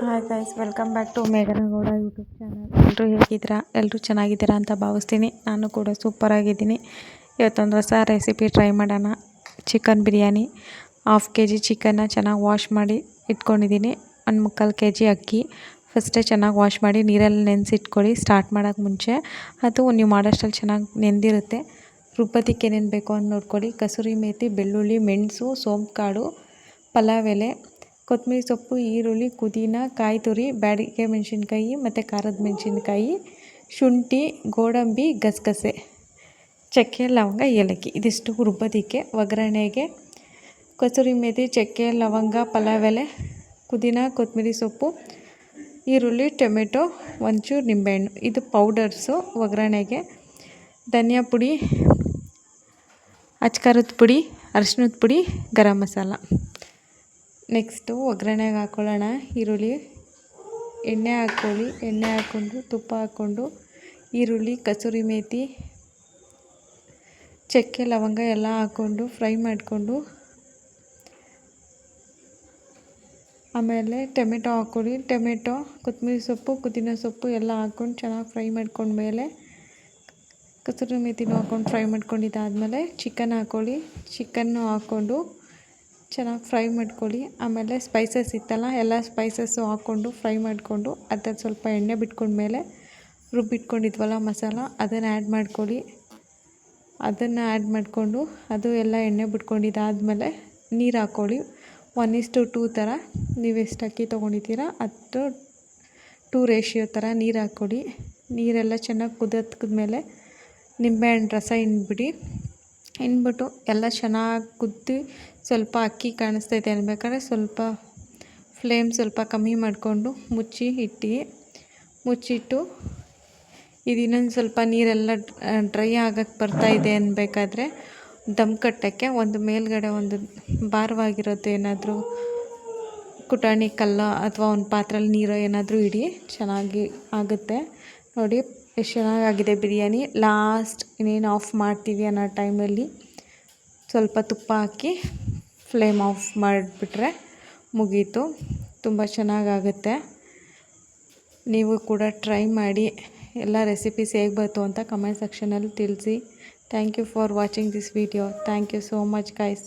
Hi guys, welcome back to ಮೇಘನಗೌಡ YouTube channel. ಎಲ್ಲರೂ ಹೇಗಿದ್ದೀರಾ? ಎಲ್ಲರೂ ಚೆನ್ನಾಗಿದ್ದೀರಾ ಅಂತ ಭಾವಿಸ್ತೀನಿ. ನಾನು ಕೂಡ ಸೂಪರಾಗಿದ್ದೀನಿ. ಇವತ್ತೊಂದು ಹೊಸ ರೆಸಿಪಿ ಟ್ರೈ ಮಾಡೋಣ. ಚಿಕನ್ ಬಿರಿಯಾನಿ. 1/2 kg ಚಿಕನ್ನ ಚೆನ್ನಾಗಿ ವಾಶ್ ಮಾಡಿ ಇಟ್ಕೊಂಡಿದ್ದೀನಿ. 1/4 kg ಅಕ್ಕಿ ಫಸ್ಟೇ ಚೆನ್ನಾಗಿ ವಾಶ್ ಮಾಡಿ ನೀರಲ್ಲಿ ನೆನೆಸಿಟ್ಕೊಳ್ಳಿ. ಸ್ಟಾರ್ಟ್ ಮಾಡೋಕ್ಕೆ ಮುಂಚೆ ಅದು ನೀವು ಮಾಡೋಷ್ಟರಲ್ಲಿ ಚೆನ್ನಾಗಿ ನೆಂದಿರುತ್ತೆ. ರುಬ್ಬದಕ್ಕೆ ಏನೇನು ಬೇಕೋ ಅಂತ ನೋಡ್ಕೊಳ್ಳಿ. ಕಸೂರಿ ಮೇಥಿ, ಬೆಳ್ಳುಳ್ಳಿ, ಮೆಣಸು, ಸೋಂಪು ಕಾಳು, ಪಲಾವ್ ಎಲೆ, ಕೊತ್ತಂಬರಿ ಸೊಪ್ಪು, ಈರುಳ್ಳಿ, ಪುದೀನ, ಕಾಯಿ ತುರಿ, ಬ್ಯಾಡಿಗೆ ಮೆಣಸಿನ್ಕಾಯಿ ಮತ್ತು ಖಾರದ ಮೆಣಸಿನ್ಕಾಯಿ, ಶುಂಠಿ, ಗೋಡಂಬಿ, ಗಸಗಸೆ, ಚಕ್ಕೆ, ಲವಂಗ, ಏಲಕ್ಕಿ ಇದಿಷ್ಟು ರುಬ್ಬೋದಕ್ಕೆ. ಒಗ್ಗರಣೆಗೆ ಕಸೂರಿ ಮೇಥಿ, ಚಕ್ಕೆ, ಲವಂಗ, ಪಲಾವ್ ಎಲೆ, ಪುದೀನ, ಕೊತ್ತಂಬರಿ ಸೊಪ್ಪು, ಈರುಳ್ಳಿ, ಟೊಮೆಟೊ, ಒಂಚೂರು ನಿಂಬೆಹಣ್ಣು. ಇದು ಪೌಡರ್ಸು ಒಗ್ಗರಣೆಗೆ. ಧನಿಯಾ ಪುಡಿ, ಅಚ್ಕಾರದ ಪುಡಿ, ಅರಿಶಿನದ ಪುಡಿ, ಗರಂ ಮಸಾಲ. ನೆಕ್ಸ್ಟು ಒಗ್ಗರಣೆಗೆ ಹಾಕ್ಕೊಳ್ಳೋಣ. ಈರುಳ್ಳಿ, ಎಣ್ಣೆ ಹಾಕ್ಕೊಳ್ಳಿ. ಎಣ್ಣೆ ಹಾಕ್ಕೊಂಡು ತುಪ್ಪ ಹಾಕ್ಕೊಂಡು ಈರುಳ್ಳಿ, ಕಸೂರಿ ಮೇಥಿ, ಚಕ್ಕೆ, ಲವಂಗ ಎಲ್ಲ ಹಾಕ್ಕೊಂಡು ಫ್ರೈ ಮಾಡಿಕೊಂಡು ಆಮೇಲೆ ಟೊಮೆಟೊ ಹಾಕ್ಕೊಳ್ಳಿ. ಟೊಮೆಟೊ, ಕೊತ್ತಂಬರಿ ಸೊಪ್ಪು, ಪುದೀನ ಸೊಪ್ಪು ಎಲ್ಲ ಹಾಕ್ಕೊಂಡು ಚೆನ್ನಾಗಿ ಫ್ರೈ ಮಾಡ್ಕೊಂಡ್ಮೇಲೆ ಕಸೂರಿ ಮೇಥಿನೂ ಹಾಕ್ಕೊಂಡು ಫ್ರೈ ಮಾಡ್ಕೊಂಡಿದ್ದಾದಮೇಲೆ ಚಿಕನ್ ಹಾಕ್ಕೊಳ್ಳಿ. ಚಿಕನ್ನು ಹಾಕ್ಕೊಂಡು ಚೆನ್ನಾಗಿ ಫ್ರೈ ಮಾಡ್ಕೊಳ್ಳಿ. ಆಮೇಲೆ ಸ್ಪೈಸಸ್ ಇತ್ತಲ್ಲ, ಎಲ್ಲ ಸ್ಪೈಸಸ್ಸು ಹಾಕ್ಕೊಂಡು ಫ್ರೈ ಮಾಡಿಕೊಂಡು ಅದ್ರಲ್ಲಿ ಸ್ವಲ್ಪ ಎಣ್ಣೆ ಬಿಟ್ಕೊಂಡ್ಮೇಲೆ ರುಬ್ಬಿಟ್ಕೊಂಡಿದ್ವಲ್ಲ ಮಸಾಲ, ಅದನ್ನು ಆ್ಯಡ್ ಮಾಡ್ಕೊಳ್ಳಿ. ಅದನ್ನು ಆ್ಯಡ್ ಮಾಡಿಕೊಂಡು ಅದು ಎಲ್ಲ ಎಣ್ಣೆ ಬಿಟ್ಕೊಂಡಿದ್ದಾದಮೇಲೆ ನೀರು ಹಾಕ್ಕೊಳ್ಳಿ. 1:2 ಥರ ನೀವು ಎಷ್ಟು ಅಕ್ಕಿ ತೊಗೊಂಡಿದ್ದೀರಾ ಅದು 2 ರೇಷಿಯೋ ಥರ ನೀರು ಹಾಕ್ಕೊಳ್ಳಿ. ನೀರೆಲ್ಲ ಚೆನ್ನಾಗಿ ಕುದಿದ್ಮೇಲೆ ನಿಂಬೆಹಣ್ಣು ರಸ ಹಿಂಡ್ಬಿಡಿ. ಹಿಂಡ್ಬಿಟ್ಟು ಎಲ್ಲ ಚೆನ್ನಾಗಿ ಕುದ್ದು ಸ್ವಲ್ಪ ಅಕ್ಕಿ ಕಾಣಿಸ್ತೈತೆ ಅನ್ಬೇಕಾದ್ರೆ ಸ್ವಲ್ಪ ಫ್ಲೇಮ್ ಸ್ವಲ್ಪ ಕಮ್ಮಿ ಮಾಡಿಕೊಂಡು ಮುಚ್ಚಿಟ್ಟು ಇದು ಇನ್ನೊಂದು ಸ್ವಲ್ಪ ನೀರೆಲ್ಲ ಡ್ರೈ ಆಗಕ್ಕೆ ಬರ್ತಾಯಿದೆ ಅನ್ಬೇಕಾದ್ರೆ ದಮ್ ಕಟ್ಟೋಕ್ಕೆ ಒಂದು ಮೇಲ್ಗಡೆ ಒಂದು ಭಾರವಾಗಿರೋದು ಏನಾದರೂ ಕುಟಾಣಿ ಕಲ್ಲ ಅಥವಾ ಒಂದು ಪಾತ್ರೆಯಲ್ಲಿ ನೀರು ಏನಾದರೂ ಇಡಿ, ಚೆನ್ನಾಗಿ ಆಗುತ್ತೆ. ನೋಡಿ ಎಷ್ಟು ಚೆನ್ನಾಗಾಗಿದೆ ಬಿರಿಯಾನಿ. ಲಾಸ್ಟ್ ಇನ್ನೇನು ಆಫ್ ಮಾಡ್ತೀವಿ ಅನ್ನೋ ಟೈಮಲ್ಲಿ ಸ್ವಲ್ಪ ತುಪ್ಪ ಹಾಕಿ ಫ್ಲೇಮ್ ಆಫ್ ಮಾಡಿಬಿಟ್ರೆ ಮುಗೀತು. ತುಂಬ ಚೆನ್ನಾಗಾಗುತ್ತೆ. ನೀವು ಕೂಡ ಟ್ರೈ ಮಾಡಿ. ಎಲ್ಲ ರೆಸಿಪೀಸ್ ಹೇಗೆ ಬಂತು ಅಂತ ಕಮೆಂಟ್ ಸೆಕ್ಷನಲ್ಲಿ ತಿಳಿಸಿ. Thank you for watching this video. Thank you so much guys.